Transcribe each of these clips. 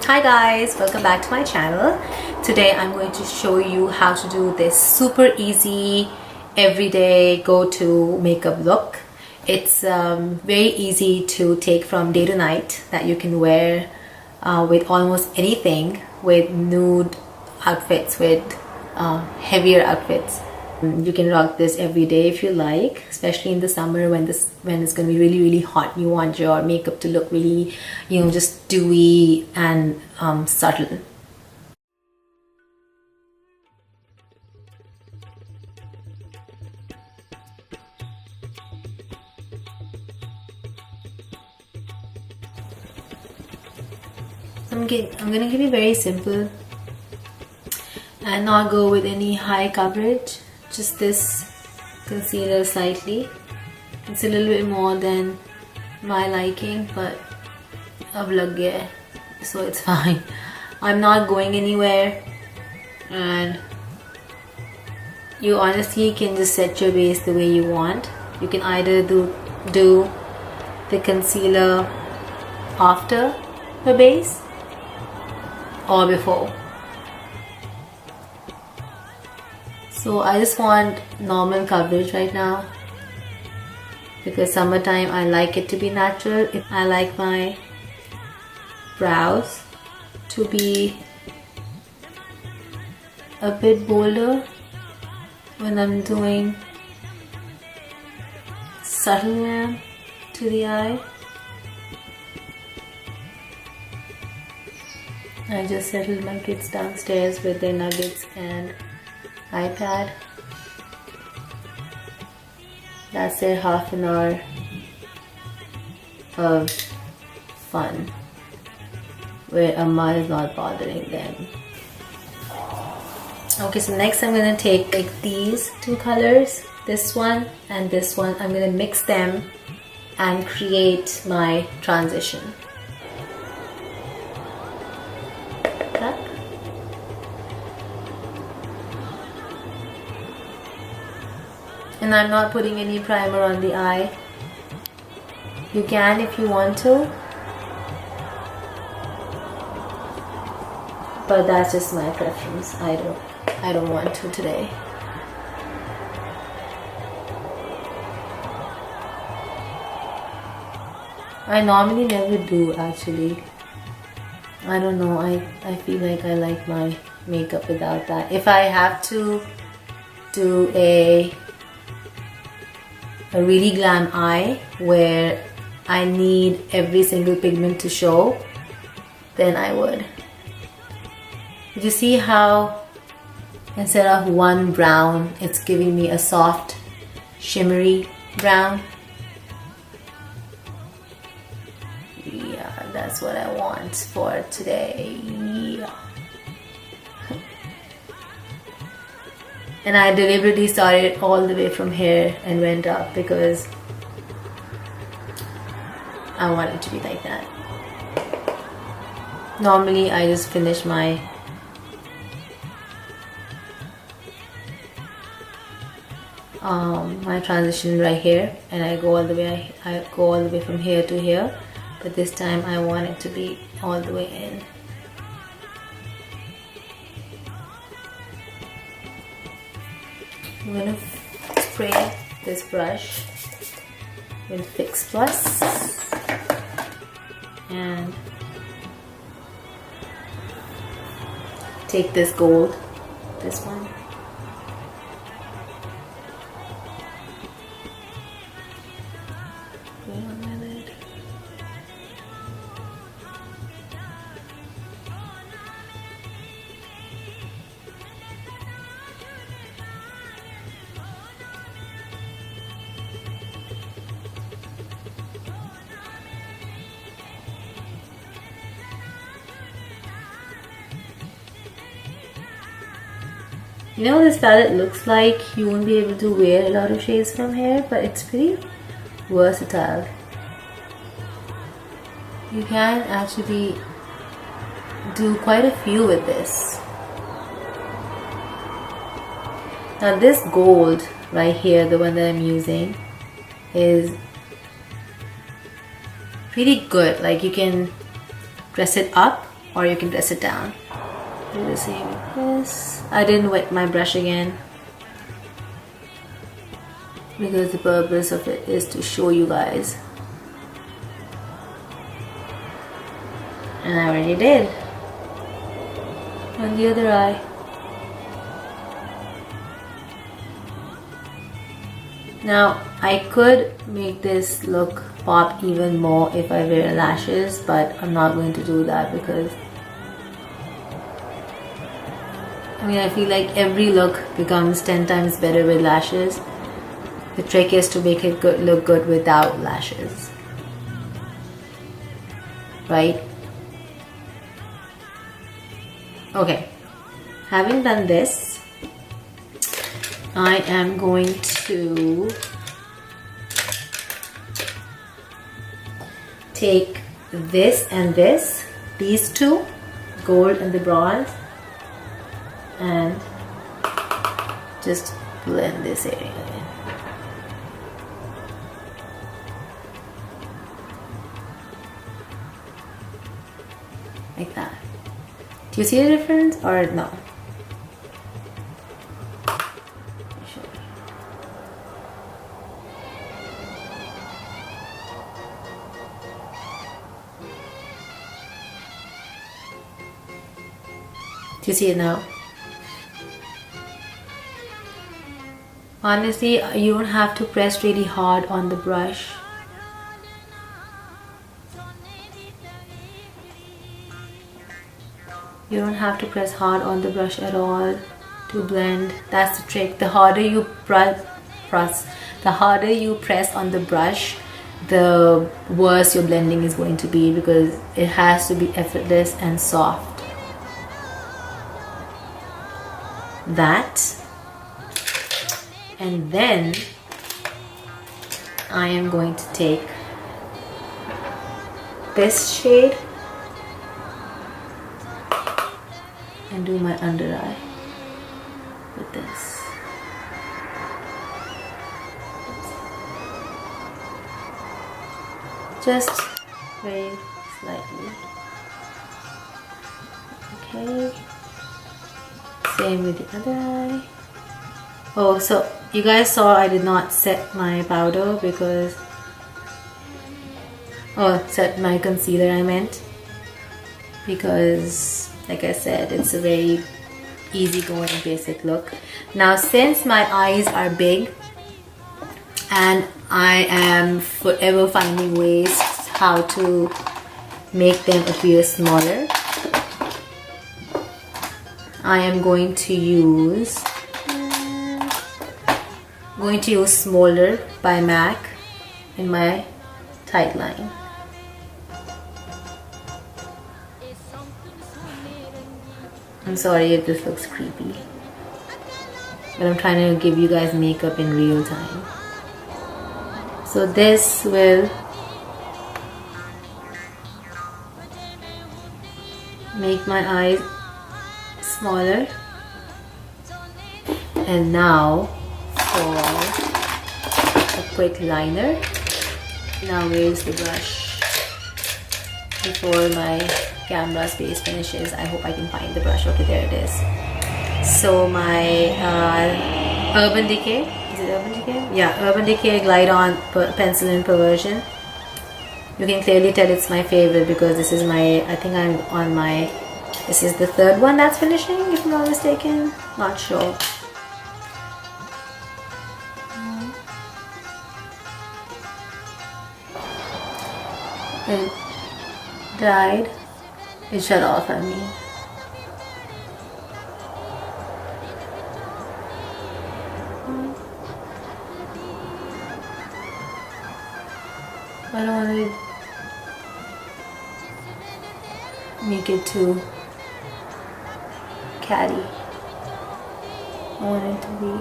Hi guys, welcome back to my channel. Today I'm going to show you how to do this super easy everyday go-to makeup look. It's very easy to take from day to night that you can wear with almost anything, with nude outfits, with heavier outfits. You can rock this every day if you like, especially in the summer when it's going to be really hot. You want your makeup to look really, just dewy and subtle. I'm gonna keep it very simple and not go with any high coverage. Just this concealer slightly. It's a little bit more than my liking, but अब लग गया है, so it's fine. I'm not going anywhere, and you honestly can just set your base the way you want. You can either do the concealer after the base or before. So I just want normal coverage right now because summertime I like it to be natural. I like my brows to be a bit bolder when I'm doing subtle glam to the eye. I just settled my kids downstairs with their nuggets and iPad. That's their half an hour of fun where Amma is not bothering them. Okay, so next I'm gonna take like these two colors, this one and this one. I'm gonna mix them and create my transition. And I'm not putting any primer on the eye. You can if you want to, but that's just my preference. I don't want to today. I normally never do actually. I don't know, I feel like I like my makeup without that. If I have to do a really glam eye where I need every single pigment to show, then I would. Did you see how instead of one brown, it's giving me a soft shimmery brown? Yeah, that's what I want for today. Yeah. And I deliberately started all the way from here and went up because I want it to be like that. Normally I just finish my my transition right here and I go all the way from here to here, but this time I want it to be all the way in. I'm gonna spray this brush with Fix Plus and take this gold, this one. Put it on my lid. You know, this palette looks like you won't be able to wear a lot of shades from here, but it's pretty versatile. You can actually do quite a few with this. Now this gold right here, the one that I'm using, is pretty good. Like you can dress it up or you can press it down. Do the same with this. I didn't wet my brush again because the purpose of it is to show you guys. And I already did on the other eye. Now I could make this look pop even more if I wear lashes, but I'm not going to do that because I feel like every look becomes 10 times better with lashes. The trick is to make it look good without lashes, right? Okay, having done this, I am going to take this and this, these two, gold and the bronze, and just blend this area in. Like that. Do you see the difference or no? Do you see it now? Honestly, you don't have to press really hard on the brush. You don't have to press hard on the brush at all to blend. That's the trick. The harder you press on the brush, the worse your blending is going to be because it has to be effortless and soft. That. And then I am going to take this shade and do my under eye with this. Just very slightly. Okay. Same with the other eye. Oh, so you guys saw I did not set my powder because, set my concealer I meant, because like I said, it's a very easygoing basic look. Now since my eyes are big and I am forever finding ways how to make them appear smaller, I am going to use Smaller by MAC in my tight line. I'm sorry if this looks creepy, but I'm trying to give you guys makeup in real time. So this will make my eyes smaller. And now for a quick liner. Now where's the brush? Before my camera space finishes, I hope I can find the brush. Okay, there it is. So my Urban Decay, is it Urban Decay? Yeah, Urban Decay Glide On Pencil in Perversion. You can clearly tell it's my favorite because this is my, this is the third one that's finishing, if I'm not mistaken. Not sure. It died. It shut off, I mean. I don't want to make it too catty. I want it to be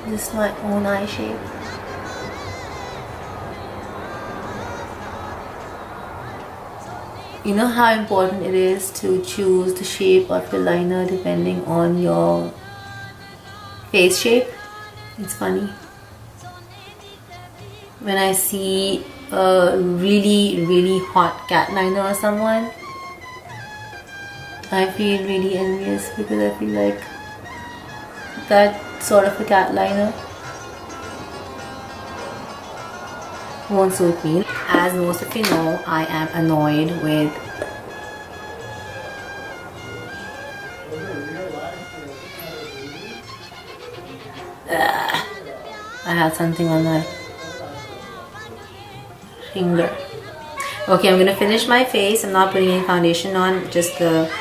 just my own eye shape. You know how important it is to choose the shape of the liner depending on your face shape? It's funny. when I see a really hot cat liner or someone, I feel really envious because I feel like that sort of a cat liner won't suit me. As most of you know, I am annoyed with I had something on my finger. Okay, I'm gonna finish my face. I'm not putting any foundation on, just the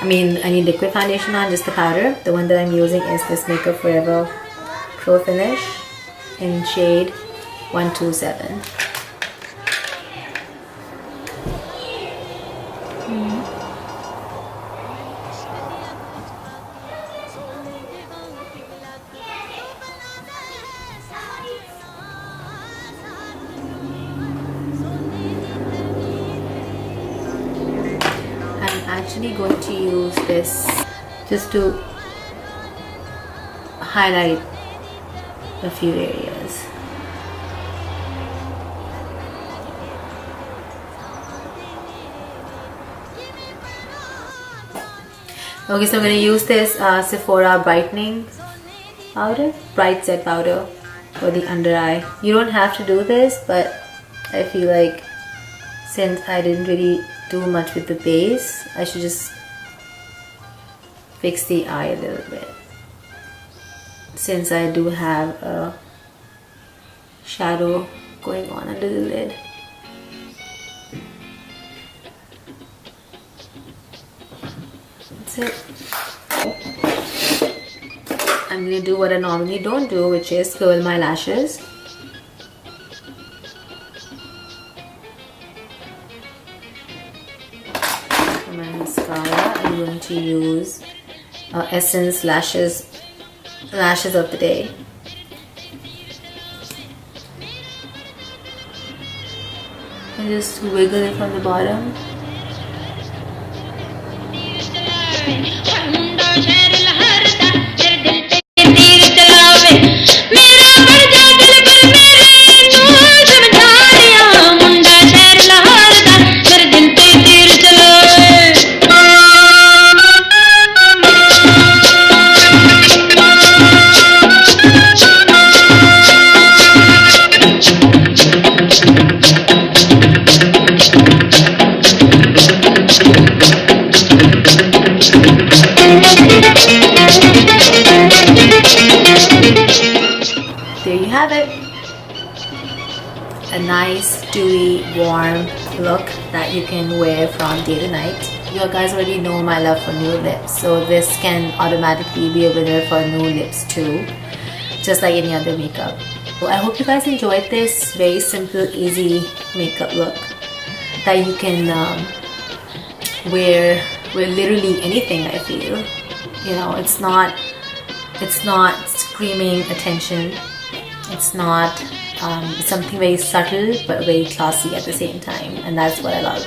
I need liquid foundation on, just the powder. The one that I'm using is this Makeup Forever Pro Finish in shade 127. I'm actually going to use this just to highlight a few areas. Okay, so I'm going to use this Sephora brightening powder, bright set powder for the under eye. You don't have to do this, but I feel like since I didn't really do much with the base, I should just fix the eye a little bit, since I do have a shadow going on under the lid. That's it. I'm going to do what I normally don't do, which is curl my lashes. For my mascara, I'm going to use Essence Lashes of the Day. And just wiggle it from the bottom. There you have it. A nice, dewy, warm look that you can wear from day to night. You guys already know my love for nude lips, so this can automatically be a winner for nude lips too, just like any other makeup. So I hope you guys enjoyed this very simple, easy makeup look that you can wear with literally anything. I feel, you know, it's not screaming attention. It's not it's something very subtle but very classy at the same time, and that's what I love.